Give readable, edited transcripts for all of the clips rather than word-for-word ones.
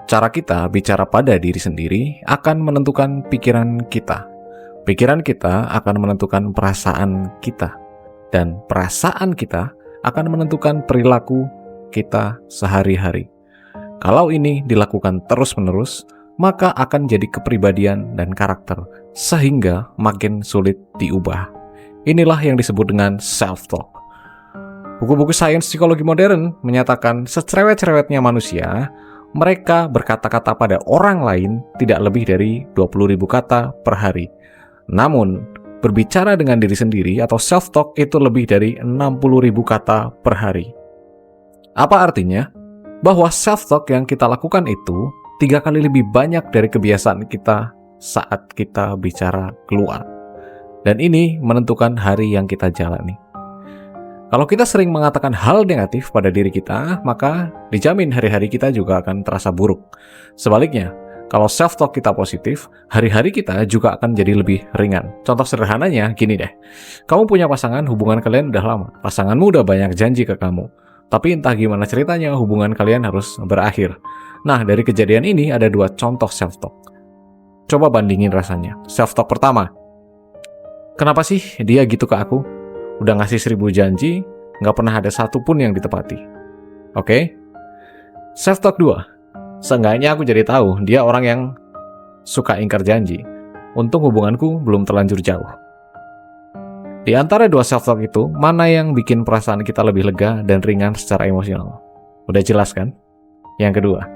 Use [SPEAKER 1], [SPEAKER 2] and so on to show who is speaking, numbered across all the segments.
[SPEAKER 1] Cara kita bicara pada diri sendiri akan menentukan pikiran kita. Pikiran kita akan menentukan perasaan kita. Dan perasaan kita akan menentukan perilaku kita sehari-hari. Kalau ini dilakukan terus-menerus, maka akan jadi kepribadian dan karakter, sehingga makin sulit diubah. Inilah yang disebut dengan self-talk. Buku-buku sains psikologi modern menyatakan secerewet-cerewetnya manusia, mereka berkata-kata pada orang lain tidak lebih dari 20.000 kata per hari. Namun, berbicara dengan diri sendiri atau self-talk itu lebih dari 60.000 kata per hari. Apa artinya? Bahwa self-talk yang kita lakukan itu 3 kali lebih banyak dari kebiasaan kita saat kita bicara keluar. Dan ini menentukan hari yang kita jalani. Kalau kita sering mengatakan hal negatif pada diri kita, maka dijamin hari-hari kita juga akan terasa buruk. Sebaliknya, kalau self-talk kita positif, hari-hari kita juga akan jadi lebih ringan. Contoh sederhananya gini deh, kamu punya pasangan, hubungan kalian udah lama, pasanganmu udah banyak janji ke kamu, tapi entah gimana ceritanya hubungan kalian harus berakhir. Nah, dari kejadian ini ada 2 contoh self-talk. Coba bandingin rasanya. Self-talk pertama, kenapa sih dia gitu ke aku? Udah ngasih 1000 janji, nggak pernah ada satupun yang ditepati. Oke? Self-talk 2, seenggaknya aku jadi tahu dia orang yang suka ingkar janji. Untung hubunganku belum terlanjur jauh. Di antara 2 self-talk itu, mana yang bikin perasaan kita lebih lega dan ringan secara emosional? Udah jelas kan? Yang kedua.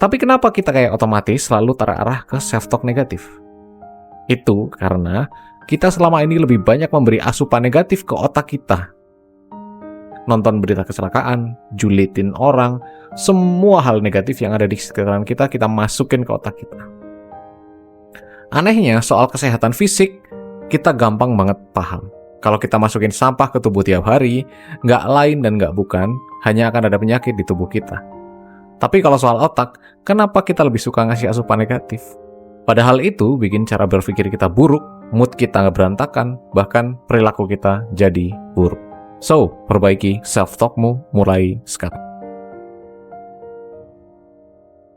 [SPEAKER 1] Tapi kenapa kita kayak otomatis selalu terarah ke self-talk negatif? Itu karena kita selama ini lebih banyak memberi asupan negatif ke otak kita. Nonton berita kecelakaan, julitin orang, semua hal negatif yang ada di sekitaran kita, kita masukin ke otak kita. Anehnya, soal kesehatan fisik, kita gampang banget paham. Kalau kita masukin sampah ke tubuh tiap hari, nggak lain dan nggak bukan, hanya akan ada penyakit di tubuh kita. Tapi kalau soal otak, kenapa kita lebih suka ngasih asupan negatif? Padahal itu bikin cara berpikir kita buruk, mood kita berantakan, bahkan perilaku kita jadi buruk. So, perbaiki self-talkmu mulai sekarang.